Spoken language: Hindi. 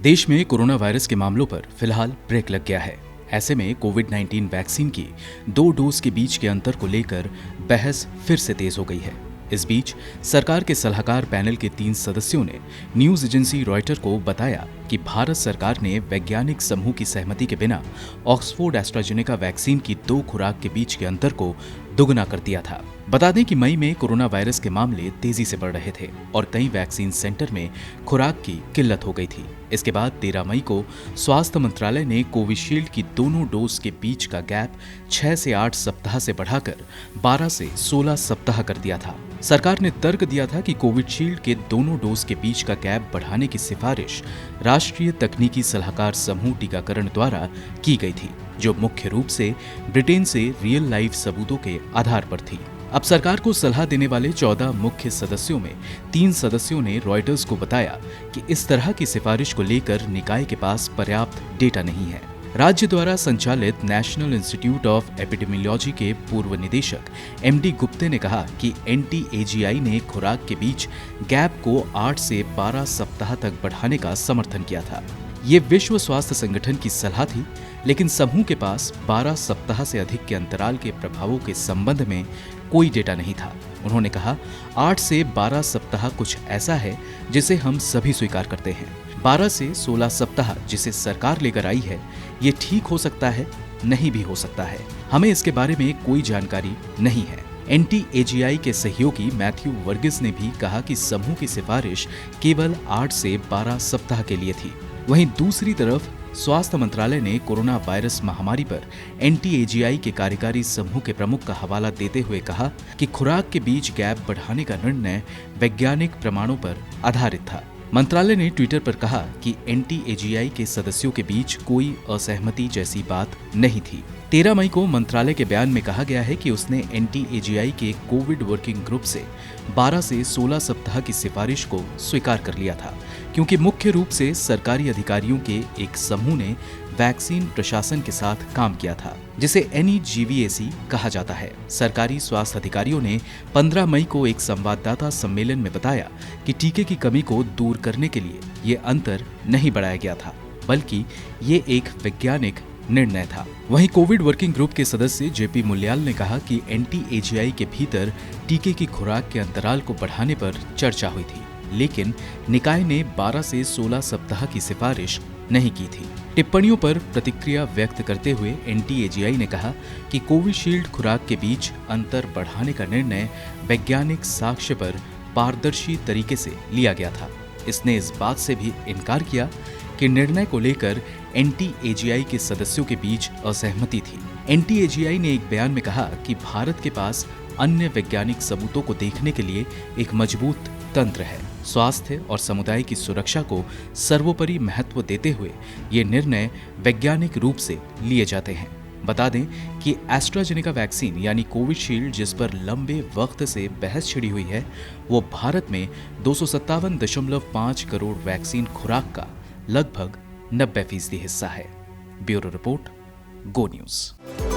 देश में कोरोना वायरस के मामलों पर फिलहाल ब्रेक लग गया है। ऐसे में कोविड-19 वैक्सीन की 2 डोज के बीच के अंतर को लेकर बहस फिर से तेज हो गई है। इस बीच सरकार के सलाहकार पैनल के 3 सदस्यों ने न्यूज एजेंसी रॉयटर को बताया कि भारत सरकार ने वैज्ञानिक समूह की सहमति के बिना ऑक्सफोर्ड एस्ट्राजेनेका वैक्सीन की 2 खुराक के बीच के अंतर को दुगना कर दिया था। बता दें कि मई में कोरोना वायरस के मामले तेजी से बढ़ रहे थे और कई वैक्सीन सेंटर में खुराक की किल्लत हो गई थी। इसके बाद 13 मई को स्वास्थ्य मंत्रालय ने कोविशील्ड की दोनों डोज के बीच का गैप 6 से 8 सप्ताह से बढ़ाकर 12 से 16 सप्ताह कर दिया था। सरकार ने तर्क दिया था कि कोविशील्ड के दोनों डोज के बीच का गैप बढ़ाने की सिफारिश राष्ट्रीय तकनीकी सलाहकार समूह टीकाकरण द्वारा की गई थी, जो मुख्य रूप से ब्रिटेन से रियल लाइफ सबूतों के आधार पर थी। अब सरकार को सलाह देने वाले 14 मुख्य सदस्यों में 3 सदस्यों ने रॉयटर्स को बताया कि इस तरह की सिफारिश को लेकर निकाय के पास पर्याप्त डेटा नहीं है। राज्य द्वारा संचालित नेशनल इंस्टीट्यूट ऑफ एपिडेमियोलॉजी के पूर्व निदेशक MD गुप्ते ने कहा कि NTAGI ने खुराक के बीच गैप को 8 से 12 सप्ताह तक बढ़ाने का समर्थन किया था। ये विश्व स्वास्थ्य संगठन की सलाह थी, लेकिन समूह के पास 12 सप्ताह से अधिक के अंतराल के प्रभावों के संबंध में कोई डेटा नहीं था। उन्होंने कहा, 8 से 12 सप्ताह कुछ ऐसा है जिसे हम सभी स्वीकार करते हैं। 12 से 16 सप्ताह जिसे सरकार लेकर आई है, ये ठीक हो सकता है, नहीं भी हो सकता है। हमें इसके बारे में कोई जानकारी नहीं है। NTAGI के सहयोगी मैथ्यू वर्गिस ने भी कहा कि समूह की सिफारिश केवल 8 से 12 सप्ताह के लिए थी। वहीं दूसरी तरफ स्वास्थ्य मंत्रालय ने कोरोना वायरस महामारी पर NTAGI के कार्यकारी समूह के प्रमुख का हवाला देते हुए कहा कि खुराक के बीच गैप बढ़ाने का निर्णय वैज्ञानिक प्रमाणों पर आधारित था। मंत्रालय ने ट्विटर पर कहा कि NTAGI के सदस्यों के बीच कोई असहमति जैसी बात नहीं थी। 13 मई को मंत्रालय के बयान में कहा गया है कि उसने NTAGI के कोविड वर्किंग ग्रुप से 12 से 16 सप्ताह की सिफारिश को स्वीकार कर लिया था, क्योंकि मुख्य रूप से सरकारी अधिकारियों के एक समूह ने वैक्सीन प्रशासन के साथ काम किया था, जिसे NEGVAC कहा जाता है। सरकारी स्वास्थ्य अधिकारियों ने 15 मई को एक संवाददाता सम्मेलन में बताया कि टीके की कमी को दूर करने के लिए ये अंतर नहीं बढ़ाया गया था, बल्कि ये एक वैज्ञानिक निर्णय था। वहीं कोविड वर्किंग ग्रुप के सदस्य JP मुल्याल ने कहा कि NTAGI के भीतर टीके की खुराक के अंतराल को बढ़ाने पर चर्चा हुई थी, लेकिन निकाय ने 12 से 16 सप्ताह की सिफारिश नहीं की थी। टिप्पणियों पर प्रतिक्रिया व्यक्त करते हुए NTAGI ने कहा कि कोविशील्ड खुराक के बीच अंतर बढ़ाने का निर्णय वैज्ञानिक साक्ष्य पर पारदर्शी तरीके से लिया गया था। इसने इस बात से भी इनकार किया कि निर्णय को लेकर NTAGI के सदस्यों के बीच असहमति थी। NTAGI ने एक बयान में कहा कि भारत के पास अन्य वैज्ञानिक सबूतों को देखने के लिए एक मजबूत तंत्र है। स्वास्थ्य और समुदाय की सुरक्षा को सर्वोपरि महत्व देते हुए ये निर्णय वैज्ञानिक रूप से लिए जाते हैं। बता दें कि एस्ट्राजेनेका वैक्सीन यानी कोविशील्ड, जिस पर लंबे वक्त से बहस छिड़ी हुई है, वो भारत में 257.5 करोड़ वैक्सीन खुराक का लगभग 90% हिस्सा है। ब्यूरो रिपोर्ट, गो न्यूज।